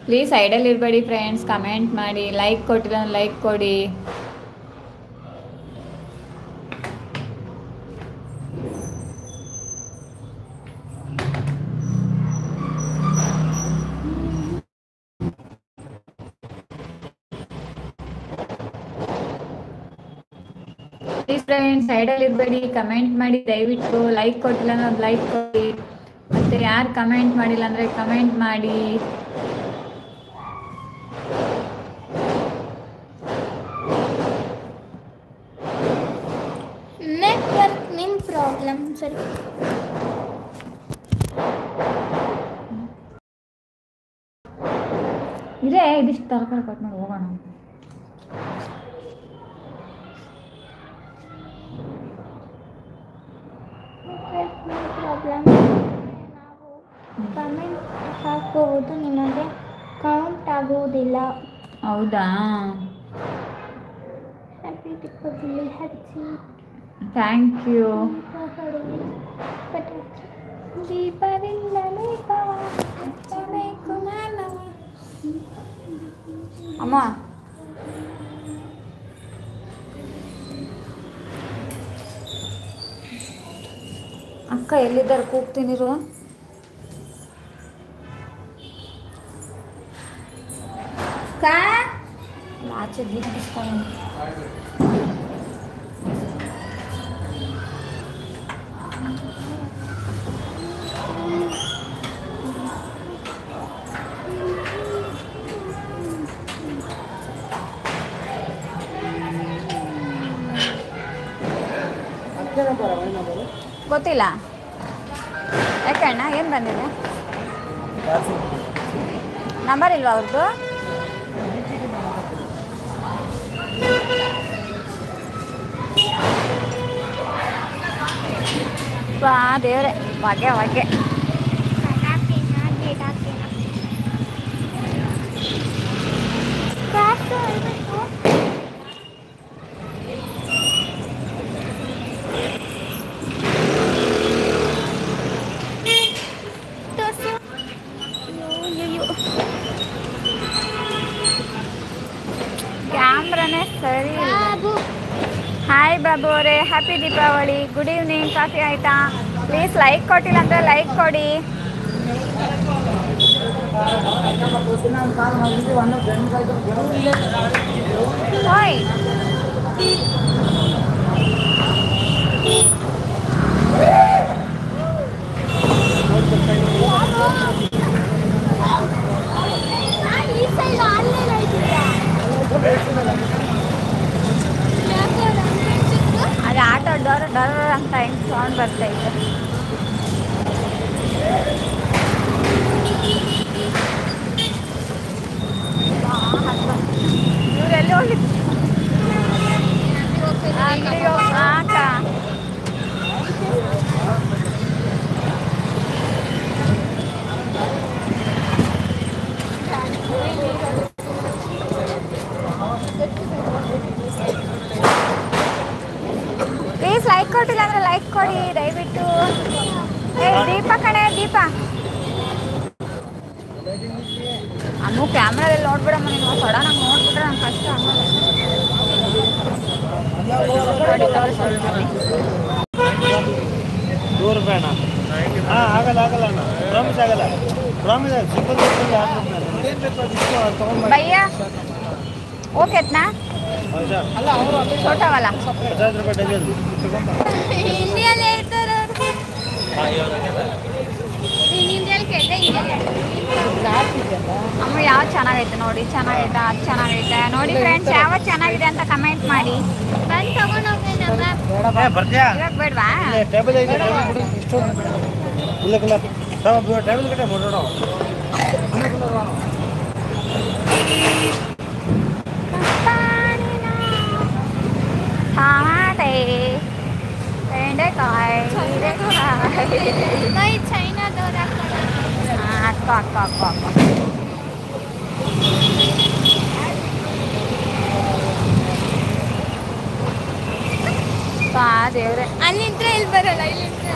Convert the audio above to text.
Please idle ಇರಬೇಡಿ friends, comment ಮಾಡಿ, like ಕೊಟ್ಟಿಲ್ಲ like ಕೊಡಿ. ಪ್ಲೀಸ್ ಫ್ರೆಂಡ್ಸ್ ಐಡಲ್ ಇರಬೇಡಿ, ಕಮೆಂಟ್ ಮಾಡಿ ದಯವಿಟ್ಟು. ಲೈಕ್ ಕೊಟ್ಟಿಲ್ಲ ಅನ್ನೋದು ಲೈಕ್ ಕೊಡಿ, ಮತ್ತು ಯಾರು ಕಮೆಂಟ್ ಮಾಡಿಲ್ಲ ಅಂದರೆ ಕಮೆಂಟ್ ಮಾಡಿ. ನೆಟ್ವರ್ಕ್ ನಿಮ್ಮ ಪ್ರಾಬ್ಲಮ್ ಸರಿ. ಇದೇ ಇದಿಷ್ಟು ತರಕಾರಿ ಕಟ್ ಮಾಡಿ ಹೋಗೋಣ. ಪ್ರಾಬ್ಲಮ್ ನಾವು ಕಮೆಂಟ್ ಹಾಕುವುದು ನಿಮಗೆ ಕೌಂಟ್ ಆಗುವುದಿಲ್ಲ. ಹೌದಾ, ಹ್ಯಾಪಿ ದೀಪಾವಳಿ ಹಚ್ಚಿ. Thank you. ದೀಪದಿಂದಲೇ ಹಚ್ಚಬೇಕು ನಾನು. ಅಮ್ಮ ಅಕ್ಕ ಎಲ್ಲಿದ್ದಾರೆ? ಕೂಗ್ತೀನಿರು. ಆಚೆ ಗೀಟಿಸ್ಕೊಂಡು ಗೊತ್ತಿಲ್ಲ. ಯಾಕೆ ಅಣ್ಣ, ಏನು ಬಂದಿದೆ? ನಂಬರ್ ಇಲ್ವಾ ಅವ್ರದ್ದು? ಬಾ ದೇವ್ರೆ, ಹೊಗೆ ಹೊಗೆ. ಕ್ಯಾಮ್ರಾನೇ ಸರಿ. ಹಾಯ್ ಬಾಬು ಅವರೇ, happy Deepavali. Good evening. Coffee ಆಯಿತಾ? ಪ್ಲೀಸ್ ಲೈಕ್ ಕೊಟ್ಟಿಲ್ಲ ಅಂದರೆ ಲೈಕ್ ಕೊಡಿ. ಹಾಯ್ ಅದು ಆಟೋ ಡರ್ ಡರ್ ಅಂತ ಹೆಂಗೆ ಸೌಂಡ್ ಬರ್ತೈತೆ. ಇವರೆಲ್ಲಿ ಹೋಗಿದ್ದು? ಅಕ್ಕ ಪ್ಲೀಸ್ ಲೈಕ್ ಕೊಟ್ಟಿಲ್ಲ ಅಂದರೆ ಲೈಕ್ ಕೊಡಿ ದಯವಿಟ್ಟು. ದೀಪ ಕಣೆ, ದೀಪ ಅನ್ನು ಕ್ಯಾಮ್ರಾದಲ್ಲಿ ನೋಡ್ಬಿಡಮ್ಮ. ನೀನು ಸಡನ್ನಾಗಿ ನೋಡ್ಬಿಟ್ರೆ ನಂಗೆ ಕಷ್ಟ ಆಗೋದು. ₹100 ಅಣ್ಣ. ಆಗಲ್ಲ ಆಗಲ್ಲ ಅಣ್ಣ, ಪ್ರಾಮಿಸ್ ಆಗಲ್ಲ, ಪ್ರಾಮಿಸ್ ಭಯ್ಯ ಓಕೆ ನಾ छोटा वाला ₹50 ಡಜನ್. ಇಂಡಿಯಾಲೇ ಇರ್ತಾರೆ ಅಮ್ಮ ಯಾವ್ದು ಚೆನ್ನಾಗೈತೆ ನೋಡಿ, ಚೆನ್ನಾಗೈತೆ, ಅದು ಚೆನ್ನಾಗೈತೆ ನೋಡಿ ಫ್ರೆಂಡ್ಸ್. ಯಾವತ್ತು ಚೆನ್ನಾಗಿದೆ ಅಂತ ಕಮೆಂಟ್ ಮಾಡಿ. ಬಂದು ತಗೊಂಡೋಗಿ ಬರ್ತೀಯಾ? ಇವಾಗ ಬೇಡವಾ? ಟೇಬಲ್ ಐತೆ, ಇಲ್ಲ ಟೇಬಲ್ ಕಟ್ಟೆ ಮಾಡೋಣ. ಟಮಾಟೆ, ಬೆಂಡೆಕಾಯಿ, ಮೈ ಚೈನಾದವ್ರು ಅಕ್ಕ ಅಕ್ಕ ಅಕ್ಕ ಅಕ್ಕ ದೇವ್ರೆ. ಅಲ್ಲಿಂದ್ರೆ ಇಲ್ಲಿ ಬರಲ್ಲ, ಇಲ್ಲಿಂದ್ರೆ